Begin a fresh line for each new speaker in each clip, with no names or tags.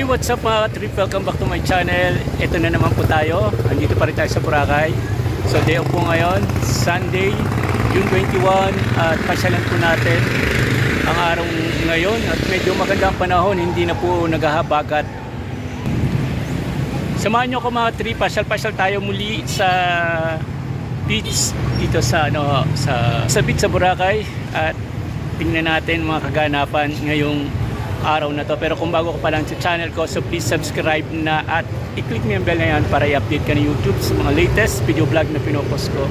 Hey, what's up mga trip? Welcome back to my channel. Ito na naman po tayo. Andito pa rin tayo sa Boracay. So day off po ngayon, Sunday, June 21. At pasyalan po natin ang araw ngayon. At medyo magandang panahon, hindi na po naghahabagat. Samahan nyo ako mga trip. Pasyal-pasyal tayo muli sa beach dito sa beach sa Boracay. At tingnan natin mga kaganapan ngayong araw na to. Pero kung bago ka pa lang sa channel ko, so please subscribe na at i-click mo yung bell na yan para i-update ka ng YouTube sa mga latest video vlog na pinopost ko.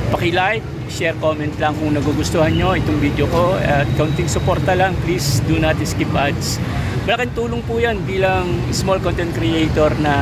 Paki-like, share, comment lang kung nagugustuhan nyo itong video ko. At kaunting suporta lang, please do not skip ads. Malaking tulong po yan bilang small content creator na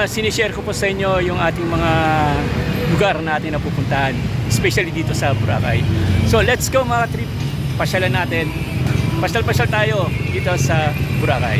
sinishare ko po sa inyo yung ating mga lugar natin na pupuntahan, especially dito sa Boracay. So let's go mga trip, pasyalan natin. Pasyal-pasyal tayo dito sa Boracay.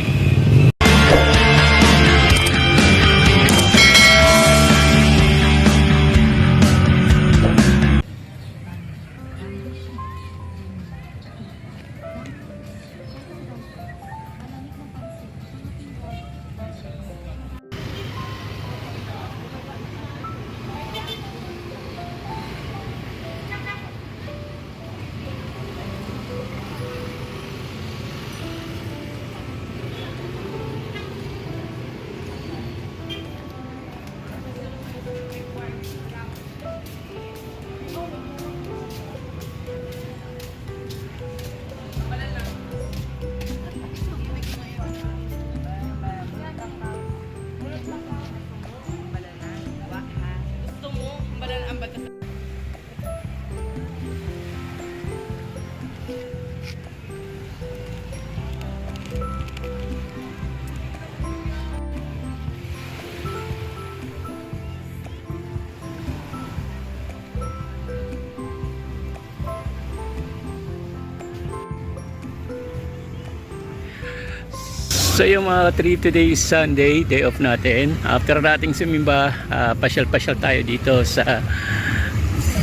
So yung mga trip, today is Sunday, day off natin. After nating sumimba, pasyal-pasyal tayo dito sa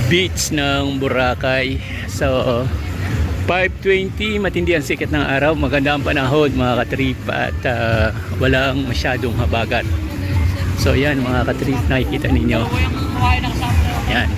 beach ng Boracay. So 5:20, matindi ang sikat ng araw, maganda ang panahon mga katrip, at walang masyadong habagat. So yan mga katrip, nakikita ninyo. Yan.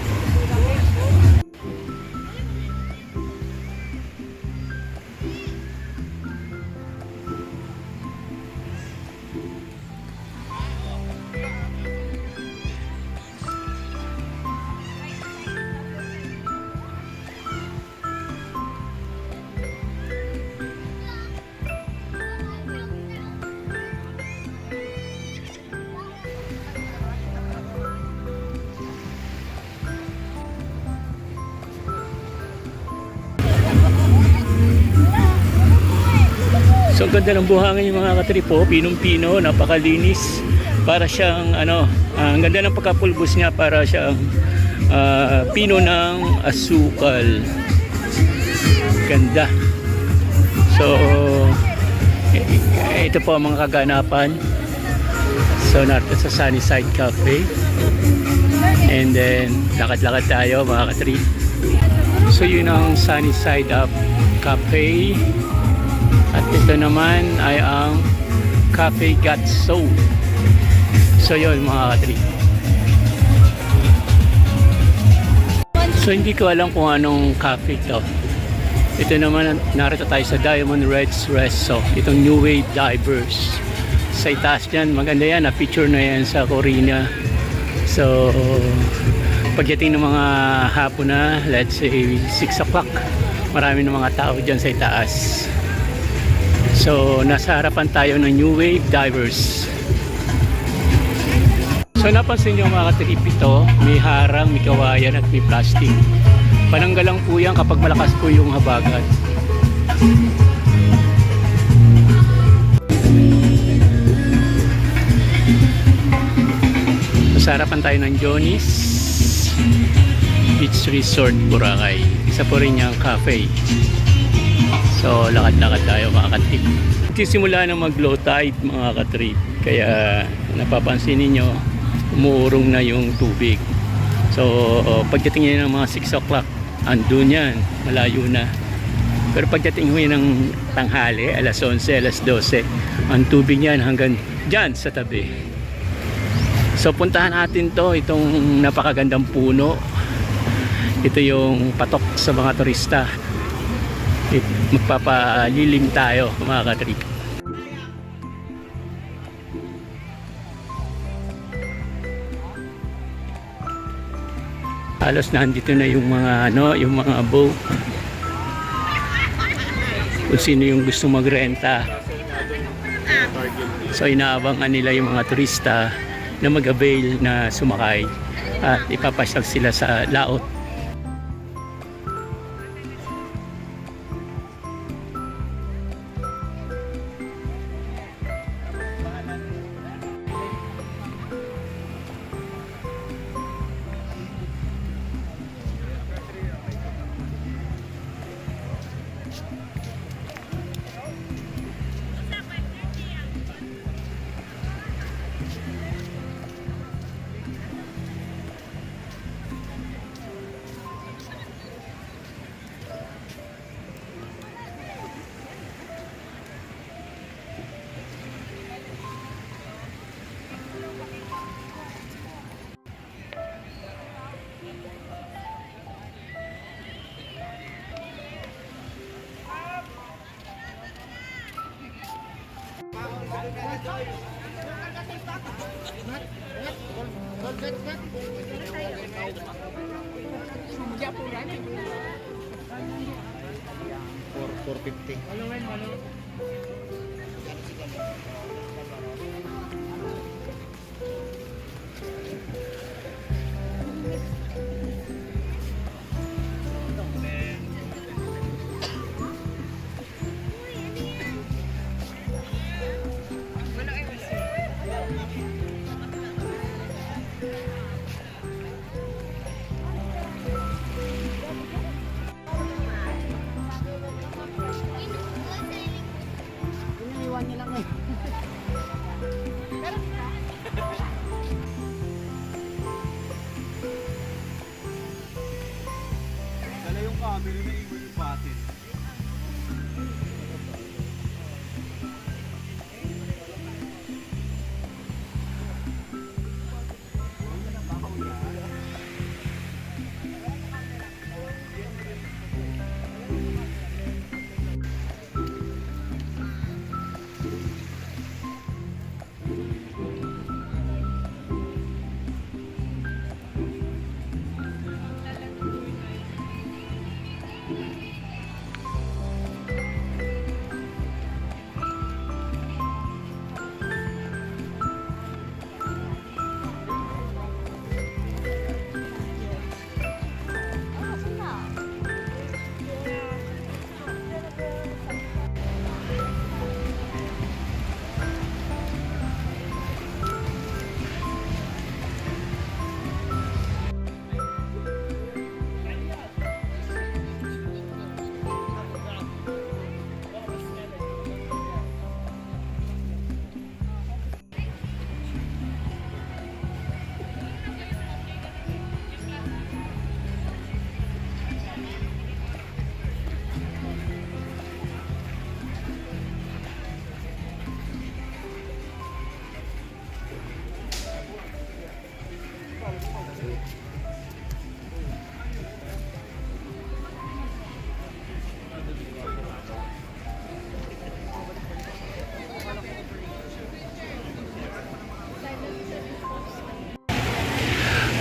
So ang ganda ng buhangin yung mga katripo, pinong-pino, napakalinis. Para siyang ang ganda ng pagkapulbos niya, para siyang pino ng asukal. Ganda. So ito po ang mga kaganapan. So narito sa Sunnyside Cafe. And then lakad-lakad tayo mga katrip. So yun ang Sunnyside Cafe. At ito naman ay ang Cafe Gatso. So yun mga katrip. So hindi ko alam kung anong cafe ito. Ito naman, narito tayo sa Diamond Reds Resto. Itong New Wave Divers. Sa itaas dyan, maganda yan. Na-picture na yan sa Corina. So pagdating ng mga hapon na, let's say 6 o'clock, marami ng mga tao dyan sa itaas. So nasa harapan tayo ng New Wave Divers. So napansin nyo mga katrip, ito may harang, may kawayan at may plastic. Pananggalang po yan kapag malakas po yung habagat. Sa harapan tayo ng Johnny's Beach Resort Boracay. Isa po rin yung cafe. So lakad-lakad tayo mga katrip. Simula na mag-low tide mga katrip, kaya napapansin niyo umuurong na yung tubig. So pagdating niya ng mga 6 o'clock, andun yan, malayo na. Pero pagdating ho ng tanghali, alas 11, alas 12, ang tubig niyan hanggang dyan sa tabi. So puntahan natin to, itong napakagandang puno. Ito yung patok sa mga turista. Magpapalilim tayo mga katrip. Halos nandito na yung mga yung mga boat. Kung sino yung gusto magrenta. So inaabangan nila yung mga turista na mag-avail na sumakay at ipapasyal sila sa laot.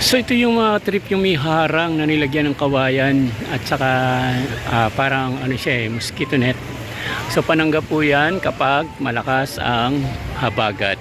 So ito yung mga trip yung may harang na nilagyan ng kawayan at saka parang ano siya mosquito net. So pananggap po yan kapag malakas ang habagat.